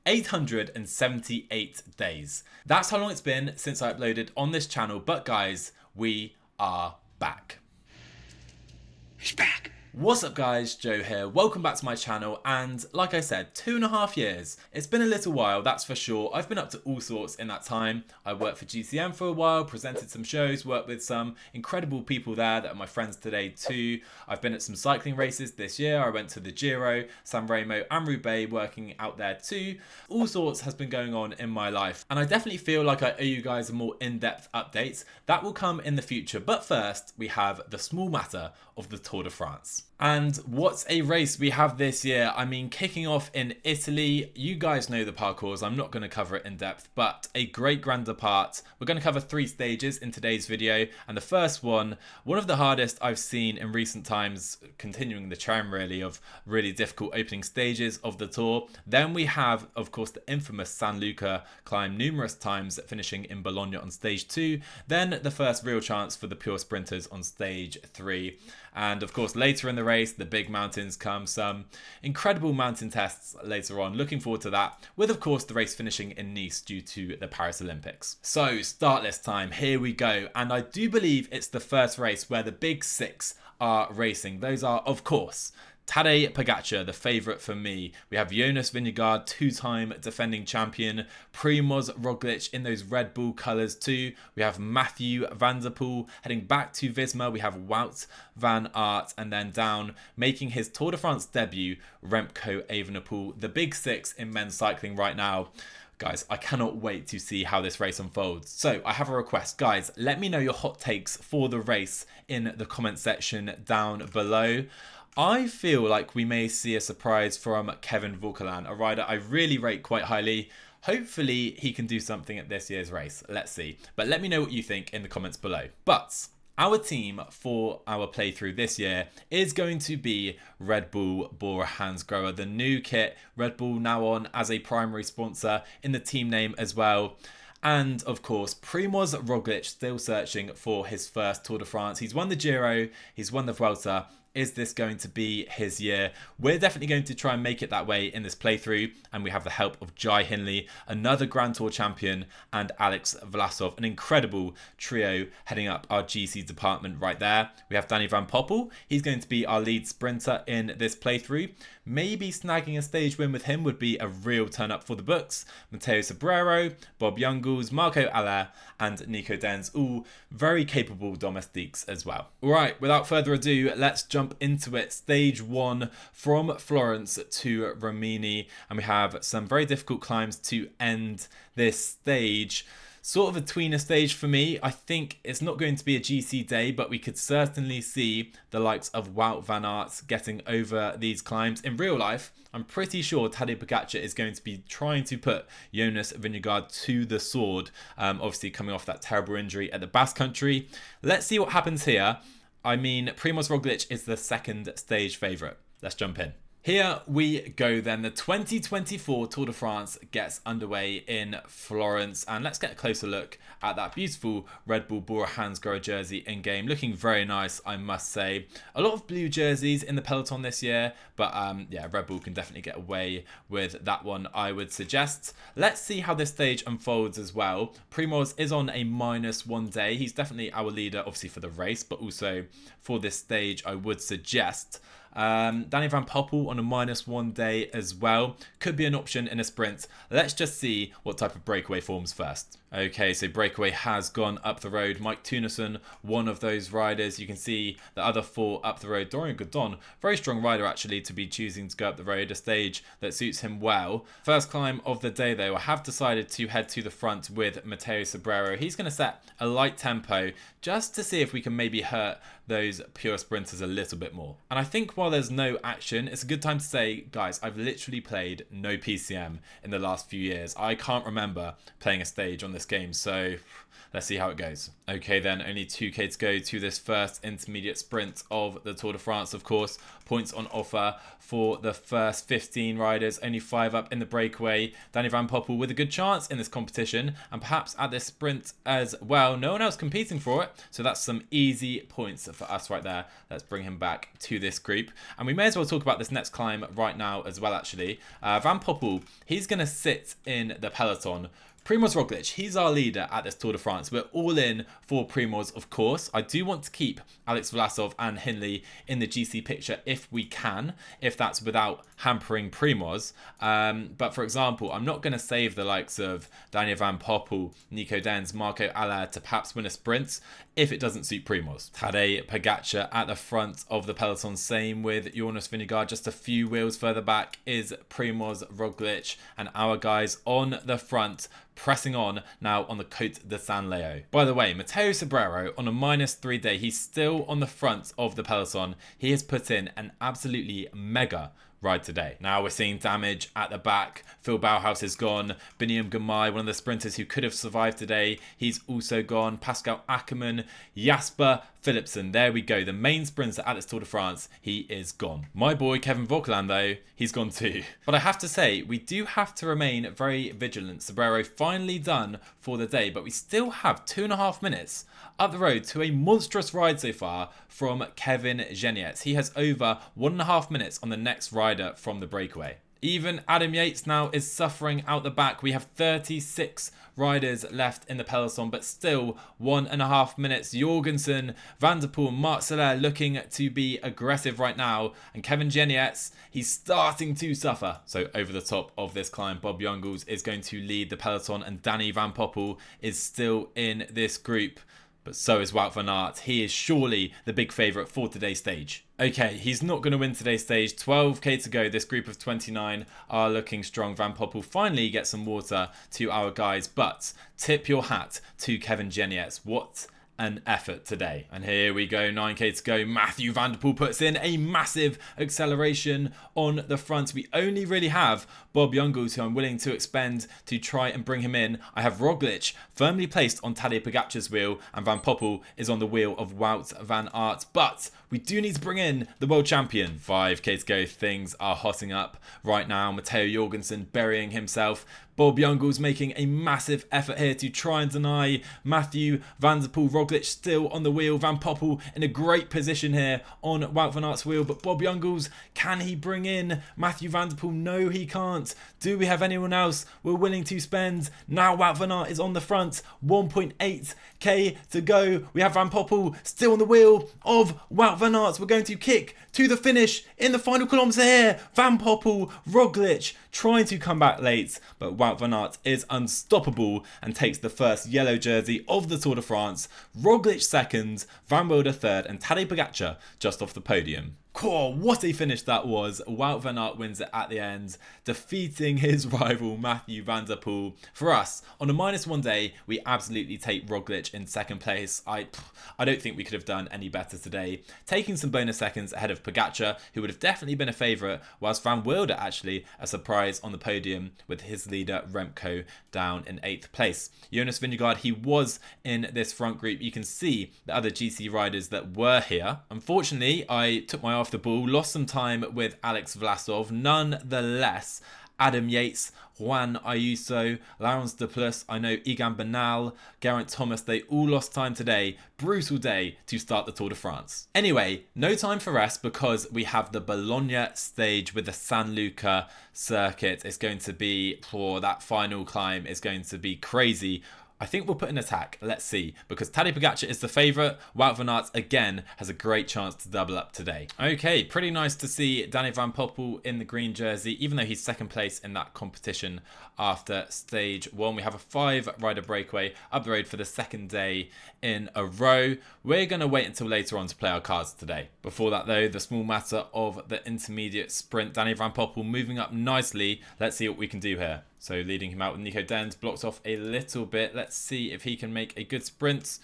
878 days. That's how long it's been since I uploaded on this channel, but guys, we are back. He's back. What's up guys, Joe here, welcome back to my channel, and like I said, 2.5 years. It's been a little while, that's for sure. I've been up to all sorts in that time. I worked for GCM for a while, presented some shows, worked with some incredible people there that are my friends today too. I've been at some cycling races this year. I went to the Giro, San Remo and Roubaix, working out there too. All sorts has been going on in my life, and I definitely feel like I owe you guys a more in-depth update. That will come in the future, but first we have the small matter of the Tour de France. And what a race we have this year. I mean, kicking off in Italy, you guys know the parcours, I'm not going to cover it in depth, but a great grand depart. We're going to cover 3 stages in today's video, and the first one of the hardest I've seen in recent times, continuing the trend really of really difficult opening stages of the Tour. Then we have, of course, the infamous San Luca climb numerous times, finishing in Bologna on stage 2, then the first real chance for the pure sprinters on stage 3. And of course, later in the race, the big mountains come, some incredible mountain tests later on. Looking forward to that, with of course the race finishing in Nice due to the Paris Olympics. So start list time, here we go. And I do believe it's the first race where the big 6 are racing. Those are, of course, Tadej Pogacar, the favourite for me. We have Jonas Vingegaard, 2-time defending champion. Primoz Roglic in those Red Bull colours too. We have Mathieu van der Poel heading back to Visma. We have Wout van Aert, and then down, making his Tour de France debut, Remco Evenepoel. The big 6 in men's cycling right now. Guys, I cannot wait to see how this race unfolds. So I have a request. Guys, let me know your hot takes for the race in the comment section down below. I feel like we may see a surprise from Kevin Vauquelin, a rider I really rate quite highly. Hopefully he can do something at this year's race. Let's see. But let me know what you think in the comments below. But our team for our playthrough this year is going to be Red Bull BORA hansgrohe, the new kit. Red Bull now on as a primary sponsor in the team name as well. And of course, Primoz Roglic still searching for his first Tour de France. He's won the Giro, he's won the Vuelta. Is this going to be his year? We're definitely going to try and make it that way in this playthrough, and we have the help of Jai Hindley, another Grand Tour champion, and Alex Vlasov, an incredible trio heading up our GC department right there. We have Danny van Poppel. He's going to be our lead sprinter in this playthrough. Maybe snagging a stage win with him would be a real turn up for the books. Matteo Sobrero, Bob Jungels, Marco Aller, and Nico Denz, all very capable domestiques as well. All right, without further ado, let's jump into it. Stage 1 from Florence to Rimini, and we have some very difficult climbs to end this stage. Sort of a tweener stage for me. I think it's not going to be a GC day, but we could certainly see the likes of Wout van Aert getting over these climbs. In real life, I'm pretty sure Tadej Pogacar is going to be trying to put Jonas Vingegaard to the sword, obviously coming off that terrible injury at the Basque Country. Let's see what happens here. I mean, Primoz Roglic is the second stage favourite. Let's jump in. Here we go then. The 2024 Tour de France gets underway in Florence, and let's get a closer look at that beautiful Red Bull BORA hansgrohe jersey in game. Looking very nice, I must say. A lot of blue jerseys in the peloton this year, but yeah, Red Bull can definitely get away with that one, I would suggest. Let's see how this stage unfolds as well. Primoz is on a -1 day. He's definitely our leader, obviously for the race, but also for this stage, I would suggest. Danny van Poppel on a -1 day as well. Could be an option in a sprint. Let's just see what type of breakaway forms first. Okay, so breakaway has gone up the road. Mike Teunissen, one of those riders. You can see the other 4 up the road. Dorian Godon, very strong rider actually to be choosing to go up the road, a stage that suits him well. First climb of the day though, I have decided to head to the front with Matteo Sobrero. He's going to set a light tempo just to see if we can maybe hurt those pure sprinters a little bit more. And I think while there's no action, it's a good time to say, guys, I've literally played no PCM in the last few years. I can't remember playing a stage on this this game, so let's see how it goes. Okay then, only 2k to go to this first intermediate sprint of the Tour de France, of course. Points on offer for the first 15 riders, only 5 up in the breakaway. Danny Van Poppel with a good chance in this competition, and perhaps at this sprint as well. No one else competing for it, so that's some easy points for us right there. Let's bring him back to this group. And we may as well talk about this next climb right now as well, actually. Van Poppel, he's going to sit in the peloton. Primoz Roglic, he's our leader at this Tour de France. We're all in for Primoz, of course. I do want to keep Alex Vlasov and Hindley in the GC picture if we can, if that's without hampering Primoz. But for example, I'm not going to save the likes of Daniel Van Poppel, Nico Denz, Marco Allard to perhaps win a sprint if it doesn't suit Primoz. Tadej Pogacar at the front of the peloton, same with Jonas Vingegaard. Just a few wheels further back is Primoz Roglic, and our guys on the front pressing on now on the Côte de San Leo. By the way, Matteo Sobrero on a -3 day, he's still on the front of the peloton. He has put in an absolutely mega ride today. Now we're seeing damage at the back. Phil Bauhaus is gone. Biniam Gamay, one of the sprinters who could have survived today, he's also gone. Pascal Ackermann, Jasper Philipsen, there we go. The main sprinter at this Tour de France, he is gone. My boy Kevin Vauquelin though, he's gone too. But I have to say, we do have to remain very vigilant. Sobrero finally done for the day, but we still have 2.5 minutes up the road to a monstrous ride so far from Kevin Genietz. He has over 1.5 minutes on the next rider from the breakaway. Even Adam Yates now is suffering out the back. We have 36 riders left in the peloton, but still 1.5 minutes. Jorgensen, Van der Poel, Marc Soler looking to be aggressive right now. And Kevin Genietz, he's starting to suffer. So over the top of this climb, Bob Jungels is going to lead the peloton, and Danny Van Poppel is still in this group. But so is Wout van Aert. He is surely the big favourite for today's stage. Okay, he's not going to win today's stage. 12k to go. This group of 29 are looking strong. Van Poppel finally gets some water to our guys. But tip your hat to Kevin Genietz. What an effort today. And here we go, 9k to go. Matthew Van der Poel puts in a massive acceleration on the front. We only really have Bob Jungels, who I'm willing to expend to try and bring him in. I have Roglic firmly placed on Tadej Pogacar's wheel, and Van Poppel is on the wheel of Wout van Aert. But we do need to bring in the world champion. 5k to go. Things are hotting up right now. Matteo Jorgensen burying himself. Bob Jungels making a massive effort here to try and deny Matthew Van der Poel. Roglic still on the wheel. Van Poppel in a great position here on Wout van Aert's wheel. But Bob Jungels, can he bring in Matthew Van der Poel? No, he can't. Do we have anyone else we're willing to spend? Now Wout van Aert is on the front. 1.8k to go. We have Van Poppel still on the wheel of Wout van Aert. We're going to kick to the finish in the final kilometre here. Van Poppel, Roglic trying to come back late, but Wout van Aert is unstoppable and takes the first yellow jersey of the Tour de France. Roglic second, Van Wilder third, and Tadej Pogacar just off the podium. Cool, what a finish that was. Wout van Aert wins it at the end, defeating his rival Matthew Van der Poel. For us, on a -1 day, we absolutely take Roglic in second place. I don't think we could have done any better today. Taking some bonus seconds ahead of Pogacar, who would have definitely been a favourite, whilst Van Wilder actually a surprise on the podium with his leader Remco down in 8th place. Jonas Vingegaard, he was in this front group. You can see the other GC riders that were here. Unfortunately, I took my eye off the ball, lost some time with Alex Vlasov. Nonetheless, Adam Yates, Juan Ayuso, Laurens de Plus, I know Egan Bernal, Geraint Thomas, they all lost time today. Brutal day to start the Tour de France. Anyway, no time for rest because we have the Bologna stage with the San Luca circuit. It's going to be, for that final climb, is going to be crazy. I think we'll put an attack. Let's see. Because Tadej Pogacar is the favourite. Wout van Aert, again, has a great chance to double up today. Okay, pretty nice to see Danny Van Poppel in the green jersey, even though he's second place in that competition after stage 1. We have a 5-rider breakaway up the road for the second day in a row. We're going to wait until later on to play our cards today. Before that, though, the small matter of the intermediate sprint. Danny Van Poppel moving up nicely. Let's see what we can do here. So leading him out with Nico Denz, blocked off a little bit. Let's see if he can make a good sprint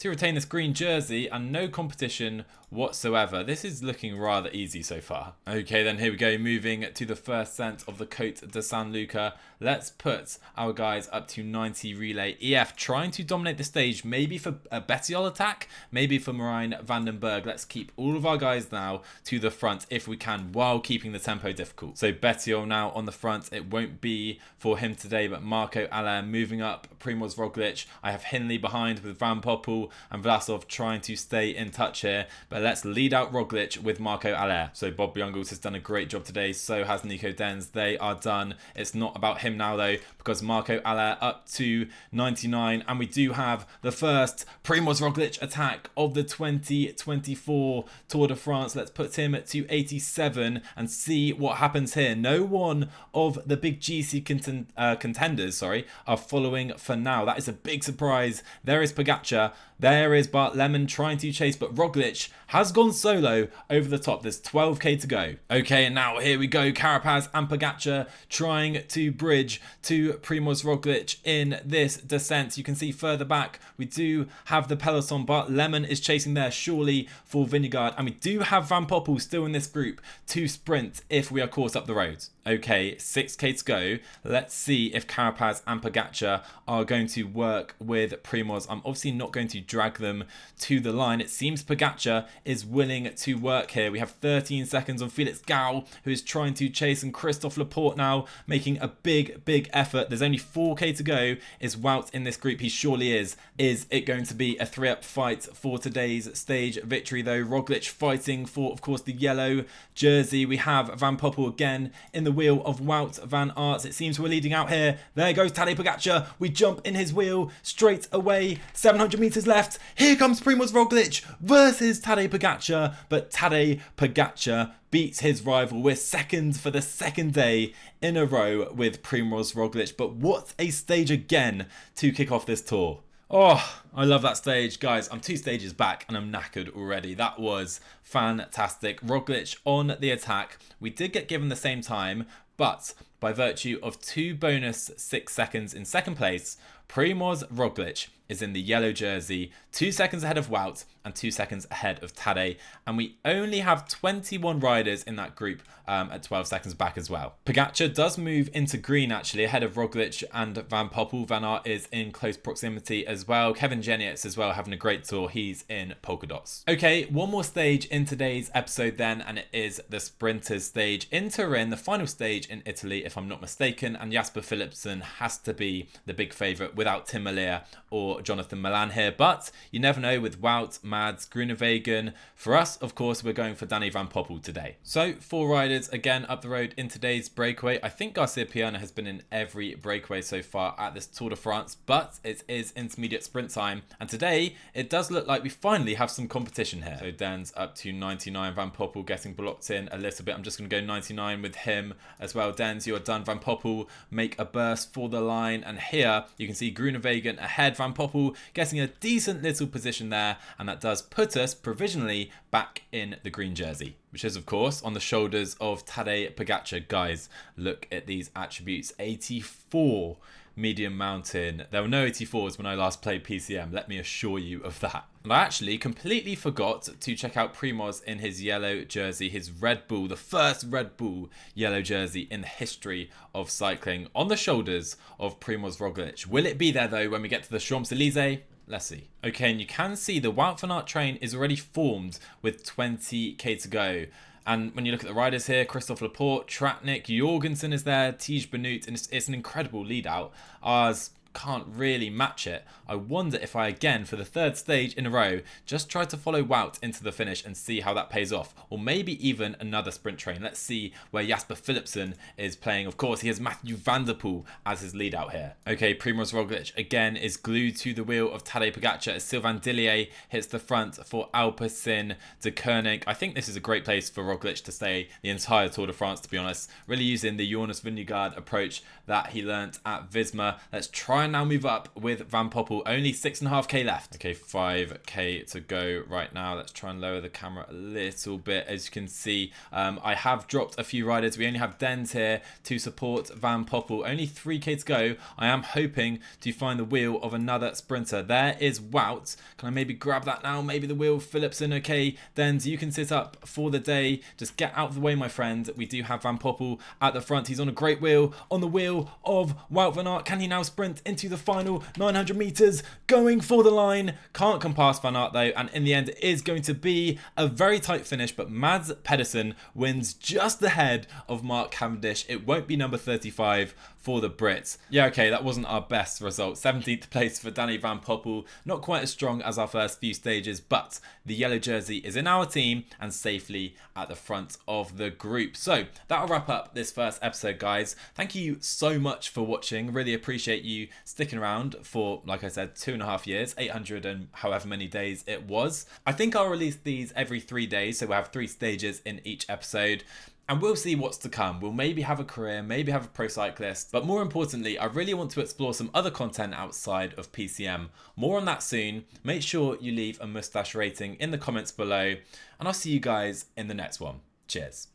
to retain this green jersey and no competition whatsoever. This is looking rather easy so far. Okay, then here we go, moving to the first scent of the Côte de San Luca. Let's put our guys up to 90 relay. EF trying to dominate the stage, maybe for a Bettiol attack, maybe for Marijn van den Berg. Let's keep all of our guys now to the front if we can, while keeping the tempo difficult. So Bettiol now on the front. It won't be for him today, but Marco Aller moving up, Primoz Roglic. I have Hindley behind with Van Poppel and Vlasov trying to stay in touch here, but let's lead out Roglic with Marco Aller. So Bob Jungels has done a great job today, so has Nico Denz. They are done. It's not about him now though, because Marco Aller up to 99, and we do have the first Primoz Roglic attack of the 2024 Tour de France. Let's put him to 87 and see what happens here. No one of the big GC contenders are following for now. That is a big surprise. There is Pogacar. There is Bart Lemon trying to chase, but Roglic has gone solo over the top. There's 12k to go. Okay, and now here we go. Carapaz and Pogacar trying to bridge to Primoz Roglic in this descent. You can see further back, we do have the peloton. Bart Lemon is chasing there, surely for Vingegaard. And we do have Van Poppel still in this group to sprint if we are caught up the road. Okay, 6k to go. Let's see if Carapaz and Pogacar are going to work with Primoz. I'm obviously not going to drag them to the line. It seems Pogacar is willing to work here. We have 13 seconds on Felix Gall, who is trying to chase, and Christophe Laporte now making a big effort. There's only 4k to go. Is Wout in this group? He surely is. Is it going to be a 3-up fight for today's stage victory though? Roglic fighting for, of course, the yellow jersey. We have Van Poppel again in the wheel of Wout van Aert. It seems we're leading out here. There goes Tadej Pogacar. We jump in his wheel straight away. 700 meters left. Here comes Primoz Roglic versus Tadej Pogacar, but Tadej Pogacar beats his rival. We're second for the second day in a row with Primoz Roglic, but what a stage again to kick off this tour. Oh, I love that stage. Guys, I'm 2 stages back and I'm knackered already. That was fantastic. Roglic on the attack. We did get given the same time, but by virtue of 2 bonus 6 seconds in second place, Primoz Roglic is in the yellow jersey, 2 seconds ahead of Wout and 2 seconds ahead of Tadej. And we only have 21 riders in that group at 12 seconds back as well. Pogacar does move into green actually, ahead of Roglic and Van Poppel. Van Aert is in close proximity as well. Kevin Genietz as well, having a great tour. He's in polka dots. Okay, one more stage in today's episode then, and it is the sprinters stage in Turin, the final stage in Italy, if I'm not mistaken. And Jasper Philipsen has to be the big favourite without Tim Merlier or Jonathan Milan here. But you never know with Wout, Mads, Groenewegen. For us, of course, we're going for Danny Van Poppel today. So 4 riders again up the road in today's breakaway. I think Garcia Piana has been in every breakaway so far at this Tour de France, but it is intermediate sprint time. And today it does look like we finally have some competition here. So Dan's up to 99, Van Poppel getting blocked in a little bit. I'm just going to go 99 with him as well. Dens, you're done. Van Poppel make a burst for the line. And here you can see Groenewegen ahead. Van Poppel getting a decent little position there. And that does put us provisionally back in the green jersey, which is of course on the shoulders of Tadej Pogacar. Guys, look at these attributes. 84 medium mountain. There were no 84s when I last played PCM, let me assure you of that. And I actually completely forgot to check out Primoz in his yellow jersey, his Red Bull, the first Red Bull yellow jersey in the history of cycling, on the shoulders of Primoz Roglic. Will it be there though when we get to the Champs-Élysées? Let's see. Okay, and you can see the Wout van Aert train is already formed with 20k to go. And when you look at the riders here, Christophe Laporte, Tratnik, Jorgensen is there, Tige Benoot, and it's an incredible lead out. Ours can't really match it. I wonder if I again, for the 3rd stage in a row, just try to follow Wout into the finish and see how that pays off. Or maybe even another sprint train. Let's see where Jasper Philipsen is playing. Of course, he has Mathieu van der Poel as his lead out here. Okay, Primoz Roglic again is glued to the wheel of Tadej Pogacar as Sylvain Dillier hits the front for Alpecin de Koenig. I think this is a great place for Roglic to stay the entire Tour de France, to be honest. Really using the Jonas Vingegaard approach that he learnt at Visma. Let's try try and now move up with Van Poppel. Only 6.5k left. Okay, 5k to go right now. Let's try and lower the camera a little bit. As you can see, I have dropped a few riders. We only have Dens here to support Van Poppel. Only 3k to go. I am hoping to find the wheel of another sprinter. There is Wout. Can I maybe grab that now? Maybe the wheel. Philipsen. Okay, Dens, you can sit up for the day. Just get out of the way, my friend. We do have Van Poppel at the front. He's on a great wheel. On the wheel of Wout van Aert. Can he now sprint into the final 900 meters? Going for the line. Can't come past Van Aert though. And in the end, it is going to be a very tight finish. But Mads Pedersen wins just ahead of Mark Cavendish. It won't be number 35 for the Brits. Yeah, okay, that wasn't our best result. 17th place for Danny Van Poppel. Not quite as strong as our first few stages, but the yellow jersey is in our team and safely at the front of the group. So that'll wrap up this first episode, guys. Thank you so much for watching. Really appreciate you sticking around for, like I said, 2.5 years, 800 and however many days it was. I think I'll release these every 3 days, so we'll have 3 stages in each episode. And we'll see what's to come. We'll maybe have a career, maybe have a pro cyclist. But more importantly, I really want to explore some other content outside of PCM. More on that soon. Make sure you leave a mustache rating in the comments below. And I'll see you guys in the next one. Cheers.